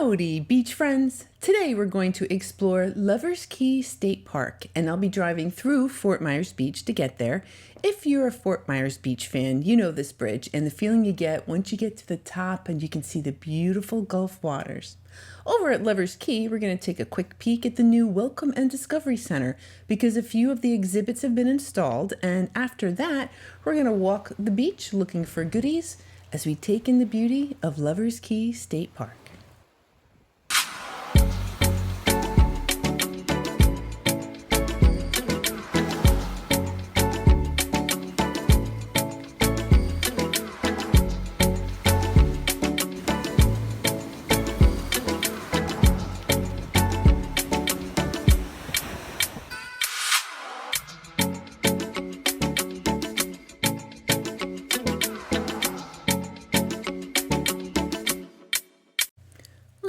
Howdy, beach friends! Today we're going to explore Lovers Key State Park, and I'll be driving through Fort Myers Beach to get there. If you're a Fort Myers Beach fan, you know this bridge and the feeling you get once you get to the top and you can see the beautiful Gulf waters. Over at Lovers Key, we're going to take a quick peek at the new Welcome and Discovery Center because a few of the exhibits have been installed, and after that, we're going to walk the beach looking for goodies as we take in the beauty of Lovers Key State Park.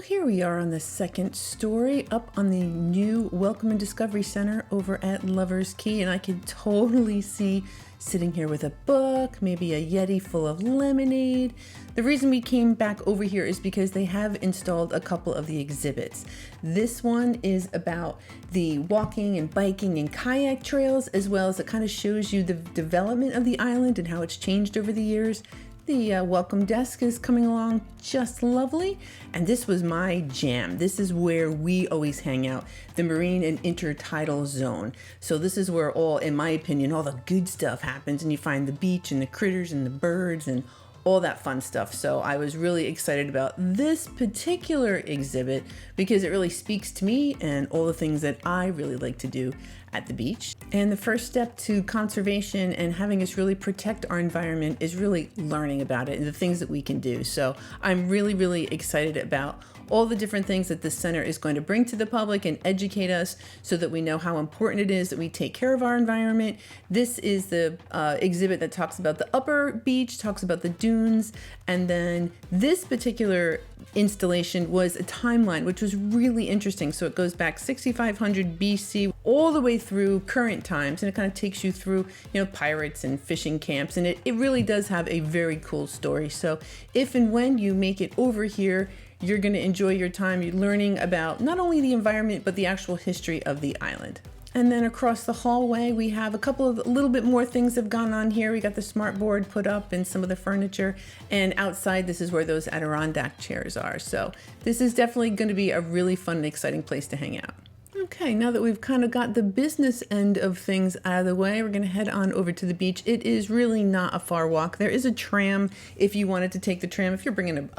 Here we are on the second story up on the new Welcome and Discovery Center over at Lovers Key, and I can totally see sitting here with a book, maybe a Yeti full of lemonade. The reason we came back over here is because they have installed a couple of the exhibits. This one is about the walking and biking and kayak trails, as well as it kind of shows you the development of the island and how it's changed over the years. The welcome desk is coming along just lovely, and this was my jam. This is where we always hang out, the marine and intertidal zone. So this is where all, in my opinion, all the good stuff happens, and you find the beach and the critters and the birds and all that fun stuff. So I was really excited about this particular exhibit because it really speaks to me and all the things that I really like to do at the beach. And the first step to conservation and having us really protect our environment is really learning about it and the things that we can do. So I'm really excited about all the different things that this center is going to bring to the public and educate us so that we know how important it is that we take care of our environment. This is the exhibit that talks about the upper beach, talks about the dunes, and then this particular installation was a timeline, which was really interesting. So it goes back 6500 BC all the way through current times, and it kind of takes you through, pirates and fishing camps, and it really does have a very cool story. So if and when you make it over here, you're going to enjoy your time. You're learning about not only the environment, but the actual history of the island. And then across the hallway, we have a couple of a little bit more things have gone on here. We got the smart board put up and some of the furniture. And outside, this is where those Adirondack chairs are. So this is definitely going to be a really fun and exciting place to hang out. Okay, now that we've kind of got the business end of things out of the way, we're going to head on over to the beach. It is really not a far walk. There is a tram if you wanted to take the tram. If you're bringing an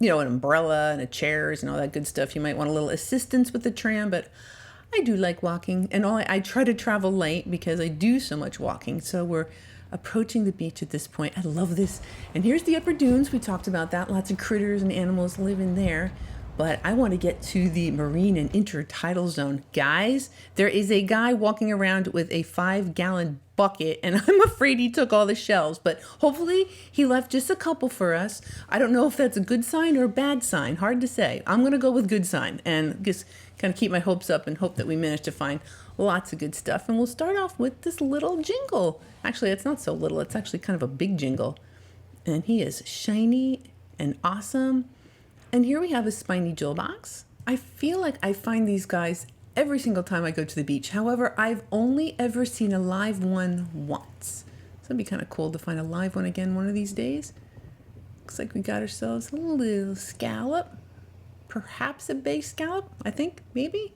umbrella and a chairs and all that good stuff, you might want a little assistance with the tram, but I do like walking, and I try to travel light because I do so much walking. So we're approaching the beach at this point. I love this. And here's the upper dunes. We talked about that. Lots of critters and animals live in there. But I want to get to the marine and intertidal zone. Guys, there is a guy walking around with a 5-gallon bucket, and I'm afraid he took all the shells, but hopefully he left just a couple for us. I don't know if that's a good sign or a bad sign. Hard to say. I'm going to go with good sign and just kind of keep my hopes up and hope that we manage to find lots of good stuff. And we'll start off with this little jingle. Actually, it's not so little. It's actually kind of a big jingle. And he is shiny and awesome. And here we have a spiny jewel box. I feel like I find these guys every single time I go to the beach. However, I've only ever seen a live one once. So it'd be kind of cool to find a live one again one of these days. Looks like we got ourselves a little scallop. Perhaps a bay scallop, I think, maybe.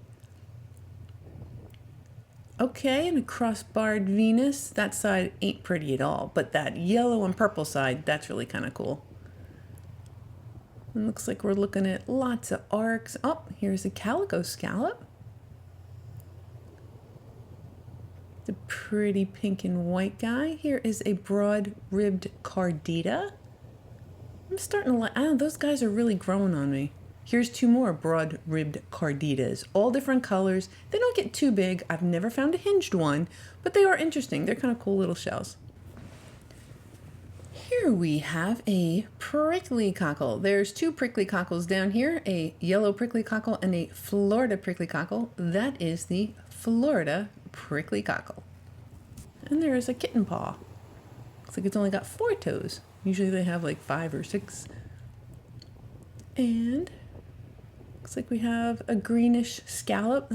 Okay, and a cross-barred Venus. That side ain't pretty at all, but that yellow and purple side, that's really kind of cool. It looks like we're looking at lots of arcs. Oh, here's a calico scallop. The pretty pink and white guy. Here is a broad-ribbed cardita. I'm starting to like, those guys are really growing on me. Here's two more broad-ribbed carditas, all different colors. They don't get too big. I've never found a hinged one, but they are interesting. They're kind of cool little shells. Here we have a prickly cockle. There's two prickly cockles down here, a yellow prickly cockle and a Florida prickly cockle. That is the Florida prickly cockle. And there is a kitten paw. Looks like it's only got 4 toes. Usually they have like 5 or 6. And Looks like we have a greenish scallop.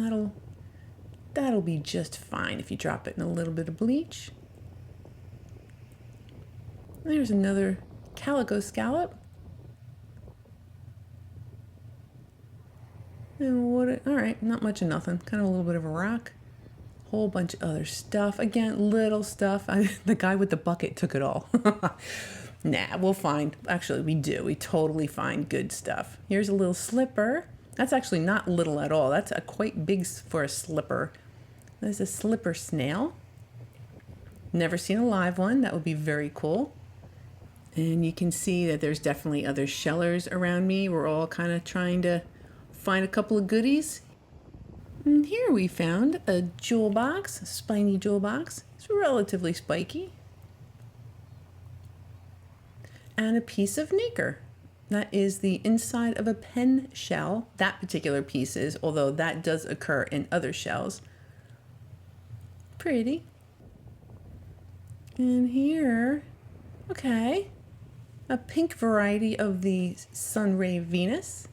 That'll be just fine if you drop it in a little bit of bleach. There's another calico scallop. And all right, not much of nothing. Kind of a little bit of a rock. Whole bunch of other stuff. Again, little stuff. The guy with the bucket took it all. Nah, we'll find. Actually, we do. We totally find good stuff. Here's a little slipper. That's actually not little at all. That's quite big for a slipper. There's a slipper snail. Never seen a live one. That would be very cool. And you can see that there's definitely other shellers around me. We're all kind of trying to find a couple of goodies. And here we found a jewel box, a spiny jewel box. It's relatively spiky. And a piece of nacre. That is the inside of a pen shell. That particular piece is, although that does occur in other shells. Pretty. And here, okay, a pink variety of the Sunray Venus.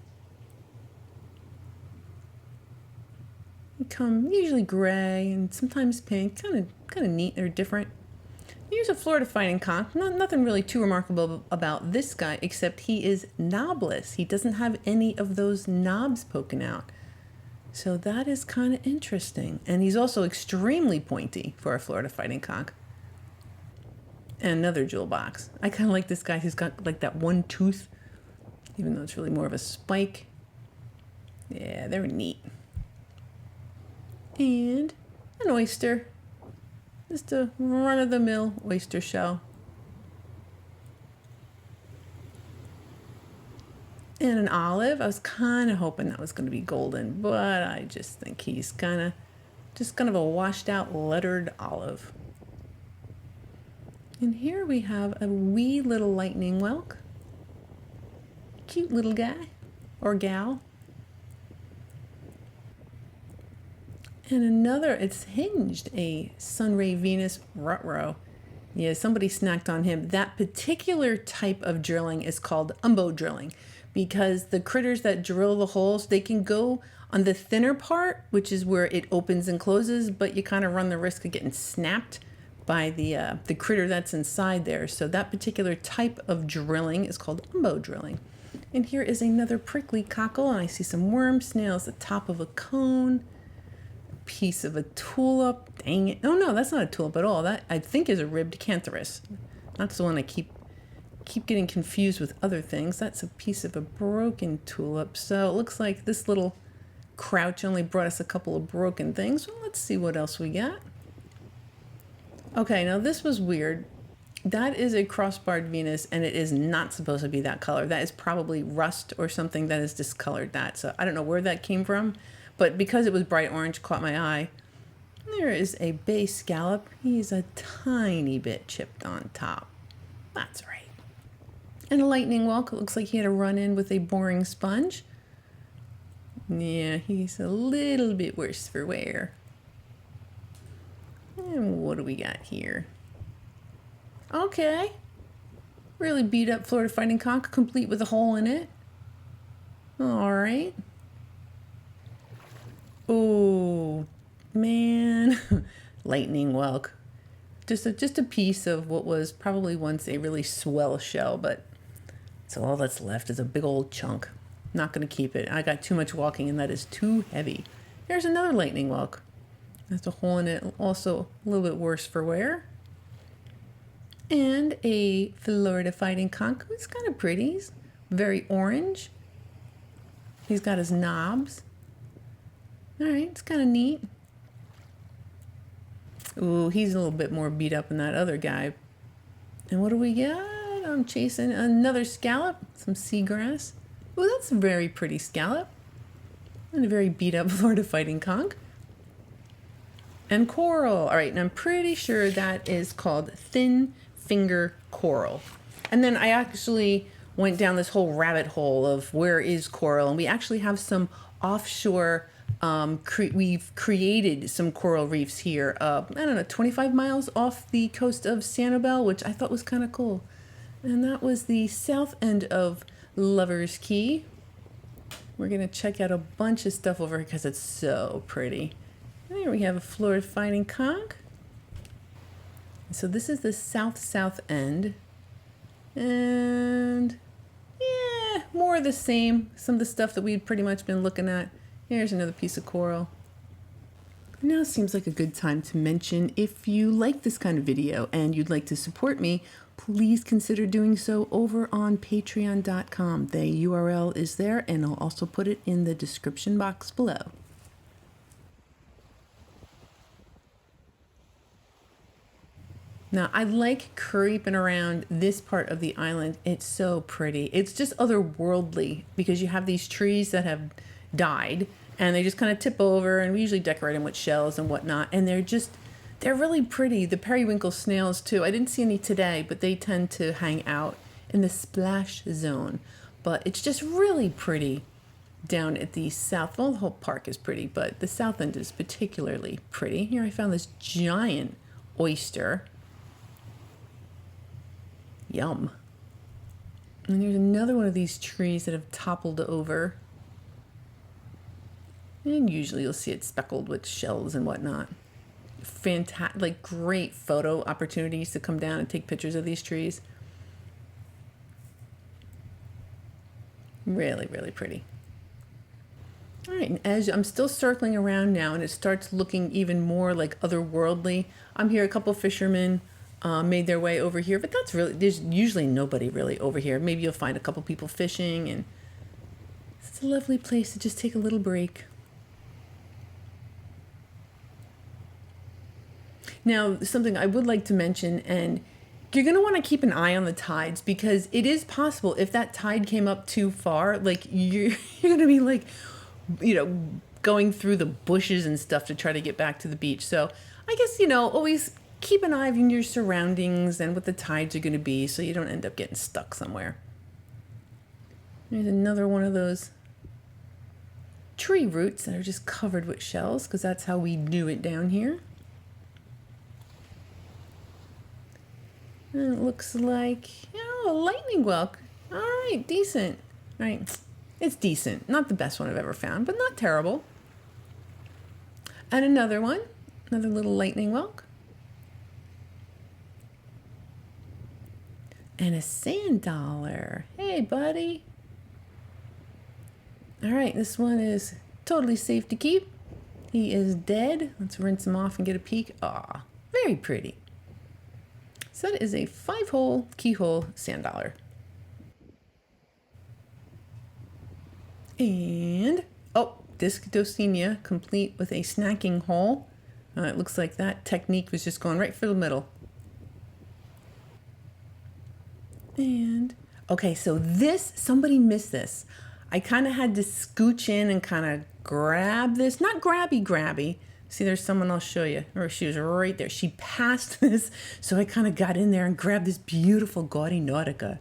They come usually gray and sometimes pink, kind of neat. They're different. Here's a Florida fighting conch. Nothing really too remarkable about this guy, except he is knobless. He doesn't have any of those knobs poking out. So that is kind of interesting. And he's also extremely pointy for a Florida fighting conch. And another jewel box. I kind of like this guy who's got like that one tooth, even though it's really more of a spike. Yeah, they're neat. And an oyster. Just a run-of-the-mill oyster shell. And an olive. I was kind of hoping that was going to be golden, but I just think he's kind of a washed-out lettered olive. And here we have a wee little lightning whelk. Cute little guy or gal. And another, it's hinged, a Sunray Venus rutrow. Yeah, somebody snacked on him. That particular type of drilling is called umbo drilling because the critters that drill the holes, they can go on the thinner part, which is where it opens and closes, but you kind of run the risk of getting snapped by the critter that's inside there. So that particular type of drilling is called umbo drilling. And here is another prickly cockle, and I see some worm snails at the top of a cone. Piece of a tulip. Dang it. Oh no, that's not a tulip at all. That I think is a ribbed cantharus. That's the one I keep getting confused with other things. That's a piece of a broken tulip. So it looks like this little crouch only brought us a couple of broken things. Well, let's see what else we got. Okay, now this was weird. That is a crossbarred Venus, and it is not supposed to be that color. That is probably rust or something that has discolored that. So I don't know where that came from. But because it was bright orange, caught my eye. There is a bay scallop. He's a tiny bit chipped on top. That's right. And a lightning whelk. It looks like he had a run-in with a boring sponge. Yeah, he's a little bit worse for wear. And what do we got here? Okay. Really beat up Florida fighting conch, complete with a hole in it. All right. Oh, man. Lightning whelk. Just a piece of what was probably once a really swell shell, but so all that's left is a big old chunk. Not going to keep it. I got too much walking, and that is too heavy. Here's another lightning whelk. That's a hole in it, also a little bit worse for wear. And a Florida fighting conch. It's kind of pretty. He's very orange. He's got his knobs. All right, it's kind of neat. Ooh, he's a little bit more beat up than that other guy. And what do we got? I'm chasing another scallop, some seagrass. Ooh, that's a very pretty scallop. And a very beat up Florida fighting conch. And coral. All right, and I'm pretty sure that is called thin finger coral. And then I actually went down this whole rabbit hole of where is coral, and we actually have some offshore. We've created some coral reefs here, I don't know, 25 miles off the coast of Sanibel, which I thought was kind of cool. And that was the south end of Lover's Key. We're gonna check out a bunch of stuff over here because it's so pretty. There we have a Florida fighting conch. So this is the south end. And yeah, more of the same. Some of the stuff that we'd pretty much been looking at. Here's another piece of coral. Now seems like a good time to mention, if you like this kind of video and you'd like to support me, please consider doing so over on patreon.com. The URL is there, and I'll also put it in the description box below. Now, I like creeping around this part of the island. It's so pretty. It's just otherworldly because you have these trees that have died and they just kind of tip over, and we usually decorate them with shells and whatnot. And they're really pretty. The periwinkle snails too. I didn't see any today, but they tend to hang out in the splash zone. But it's just really pretty down at the south. Well, the whole park is pretty, but the south end is particularly pretty. Here I found this giant oyster. Yum. And there's another one of these trees that have toppled over. And usually you'll see it speckled with shells and whatnot. Fantastic, like great photo opportunities to come down and take pictures of these trees. Really, really pretty. All right, and as I'm still circling around now and it starts looking even more like otherworldly, I'm here, a couple fishermen made their way over here, but there's usually nobody really over here. Maybe you'll find a couple people fishing, and it's a lovely place to just take a little break. Now, something I would like to mention, and you're going to want to keep an eye on the tides, because it is possible if that tide came up too far, like you're going to be like, going through the bushes and stuff to try to get back to the beach. So I guess, always keep an eye on your surroundings and what the tides are going to be so you don't end up getting stuck somewhere. There's another one of those tree roots that are just covered with shells, because that's how we do it down here. And it looks like, a lightning whelk. All right, decent. All right, it's decent. Not the best one I've ever found, but not terrible. And another one, another little lightning whelk. And a sand dollar. Hey, buddy. All right, this one is totally safe to keep. He is dead. Let's rinse him off and get a peek. Aw, very pretty. So that is a 5-hole keyhole sand dollar. And, Discodocenia, complete with a snacking hole. It looks like that technique was just going right for the middle. And, okay, so somebody missed this. I kind of had to scooch in and kind of grab this. Not grabby. See, there's someone I'll show you. Or she was right there. She passed this, so I kind of got in there and grabbed this beautiful gaudy Nautica.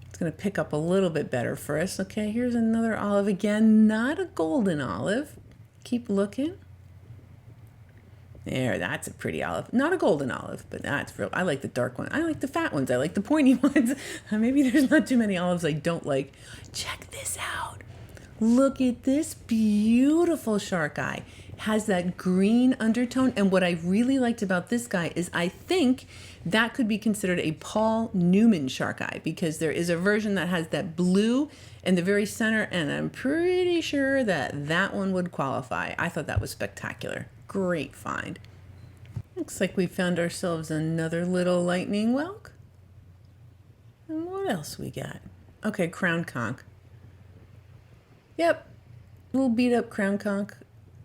It's going to pick up a little bit better for us. Okay, here's another olive again. Not a golden olive. Keep looking. There, that's a pretty olive. Not a golden olive, but that's real. I like the dark one. I like the fat ones. I like the pointy ones. Maybe there's not too many olives I don't like. Check this out. Look at this beautiful shark eye. Has that green undertone. And what I really liked about this guy is I think that could be considered a Paul Newman shark eye, because there is a version that has that blue in the very center, and I'm pretty sure that one would qualify. I thought that was spectacular. Great find. Looks like we found ourselves another little lightning whelk. And what else we got? Okay, crown conch. Yep, little beat up crown conch.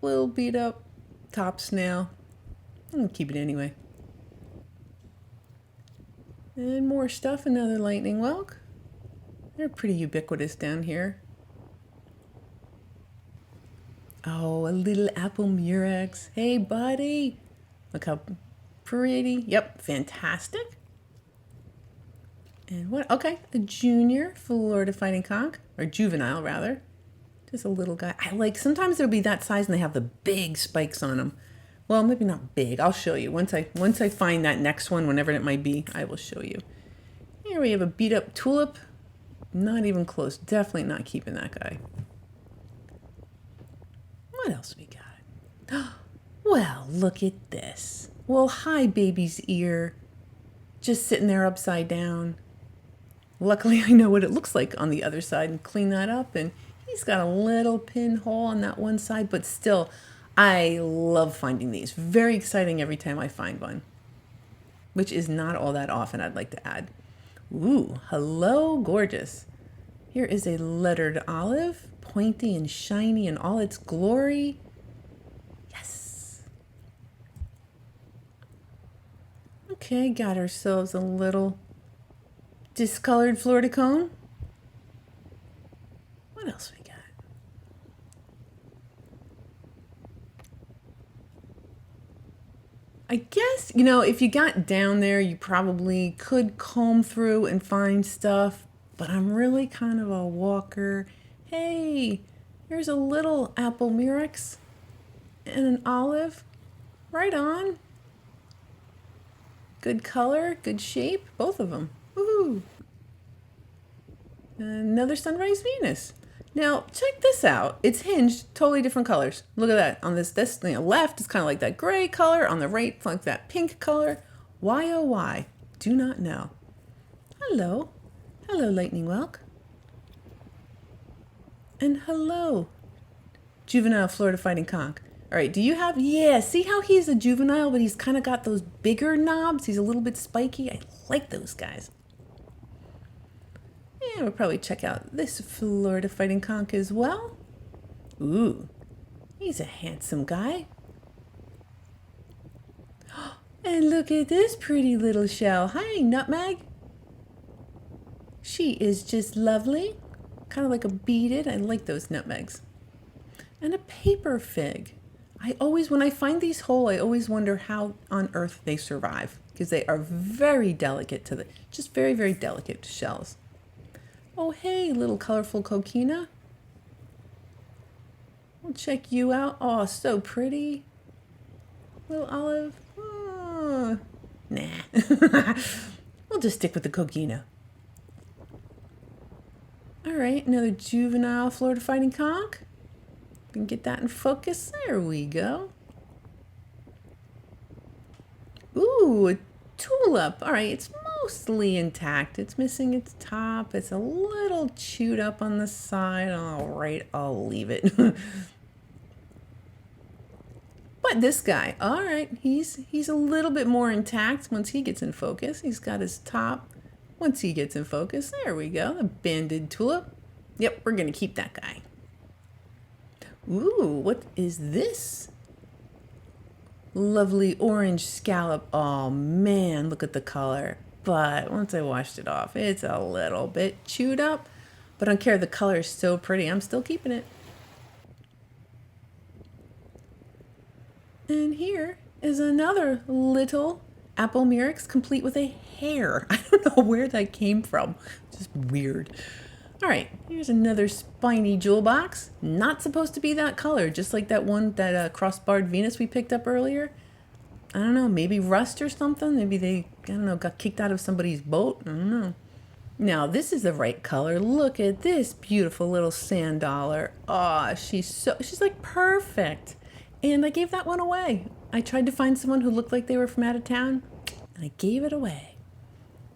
Little beat up top snail. I'm gonna keep it anyway. And more stuff, another lightning whelk. They're pretty ubiquitous down here. Oh, a little apple murex. Hey, buddy. Look how pretty. Yep, fantastic. And what? Okay, a junior Florida fighting conch, or juvenile rather. Just a little guy. Sometimes they'll be that size and they have the big spikes on them. Well, maybe not big. I'll show you. Once I find that next one, whenever it might be, I will show you. Here we have a beat up tulip. Not even close. Definitely not keeping that guy. What else we got? Well, look at this. Well, hi, baby's ear. Just sitting there upside down. Luckily, I know what it looks like on the other side and clean that up. And he's got a little pinhole on that one side, but still, I love finding these. Very exciting every time I find one, which is not all that often, I'd like to add. Ooh, hello, gorgeous. Here is a lettered olive, pointy and shiny in all its glory. Yes. Okay, got ourselves a little discolored Florida cone. What else we got? I guess, if you got down there, you probably could comb through and find stuff, but I'm really kind of a walker. Hey, here's a little apple murex and an olive. Right on. Good color, good shape, both of them. Woohoo! Another sunrise Venus. Now, check this out. It's hinged, totally different colors. Look at that. On this left, it's kind of like that gray color. On the right, it's like that pink color. Why, oh, why? Do not know. Hello. Hello, lightning whelk. And hello, juvenile Florida fighting conch. All right, do you have, see how he's a juvenile, but he's kind of got those bigger knobs? He's a little bit spiky. I like those guys. And we'll probably check out this Florida fighting conch as well. Ooh, he's a handsome guy. And look at this pretty little shell. Hi, Nutmeg. She is just lovely. Kind of like a beaded. I like those nutmegs. And a paper fig. When I find these whole, I always wonder how on earth they survive, because they are very delicate just very, very delicate shells. Oh, hey, little colorful coquina. We'll check you out. Oh, so pretty. Little olive. Oh, nah. We'll just stick with the coquina. All right, another juvenile Florida fighting conch. We can get that in focus. There we go. Ooh, a tulip. All right, it's mostly intact. It's missing its top. It's a little chewed up on the side. All right, I'll leave it. But this guy, all right, he's a little bit more intact once he gets in focus. He's got his top. Once he gets in focus, there we go, the banded tulip. Yep, we're gonna keep that guy. Ooh, what is this? Lovely orange scallop. Oh man, look at the color. But once I washed it off, it's a little bit chewed up. But I don't care, the color is so pretty. I'm still keeping it. And here is another little apple murex, complete with a hair. I don't know where that came from. Just weird. All right, here's another spiny jewel box. Not supposed to be that color, just like that one, that crossbarred Venus we picked up earlier. I don't know, maybe rust or something. Maybe they, got kicked out of somebody's boat. I don't know. Now, this is the right color. Look at this beautiful little sand dollar. Oh, she's like perfect. And I gave that one away. I tried to find someone who looked like they were from out of town, and I gave it away.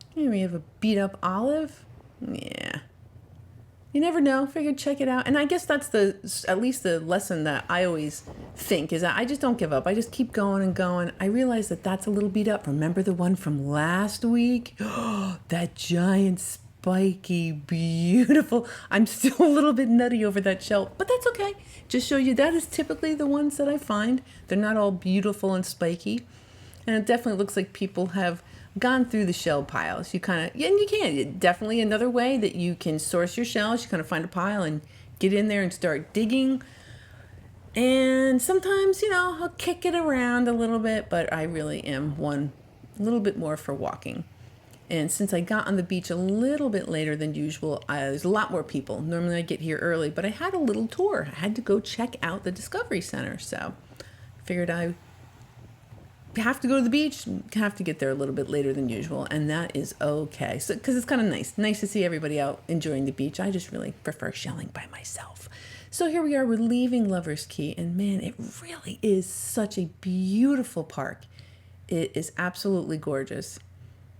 Here we have a beat up olive. Yeah. You never know. Figured check it out. And I guess that's at least the lesson that I always think is that I just don't give up. I just keep going and going. I realize that that's a little beat up. Remember the one from last week? That giant, spiky, beautiful. I'm still a little bit nutty over that shell, but that's okay. Just show you that is typically the ones that I find. They're not all beautiful and spiky. And it definitely looks like people have gone through the shell piles. You kind of, and you can, definitely another way that you can source your shells. You kind of find a pile and get in there and start digging. And sometimes, I'll kick it around a little bit, but I really am one a little bit more for walking. And since I got on the beach a little bit later than usual, there's a lot more people. Normally I get here early, but I had a little tour. I had to go check out the Discovery Center. So I figured I have to go to the beach, have to get there a little bit later than usual, and that is okay. So, because it's kind of nice to see everybody out enjoying the beach. I just really prefer shelling by myself. So here we are, we're leaving Lovers Key, and man, it really is such a beautiful park. It is absolutely gorgeous.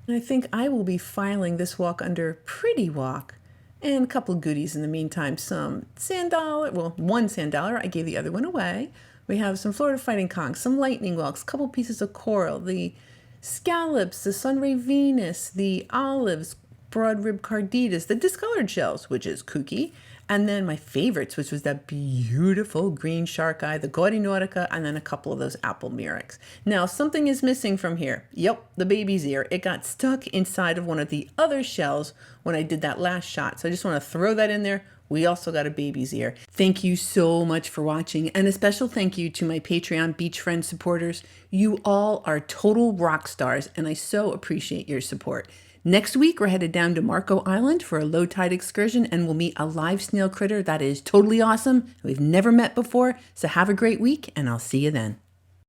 And I think I will be filing this walk under Pretty Walk, and a couple of goodies in the meantime. Some sand dollar, well, one sand dollar, I gave the other one away. We have some Florida Fighting Conchs, some lightning whelks, a couple pieces of coral, the scallops, the sunray Venus, the olives, broad rib carditas, the discolored shells, which is kooky, and then my favorites, which was that beautiful green shark eye, the gaudy nautica, and then a couple of those apple murex. Now, something is missing from here. Yep, the baby's ear. It got stuck inside of one of the other shells when I did that last shot. So I just want to throw that in there. We also got a baby's ear. Thank you so much for watching, and a special thank you to my Patreon Beach Friend supporters. You all are total rock stars, and I so appreciate your support. Next week, we're headed down to Marco Island for a low tide excursion, and we'll meet a live snail critter that is totally awesome. We've never met before, so have a great week, and I'll see you then.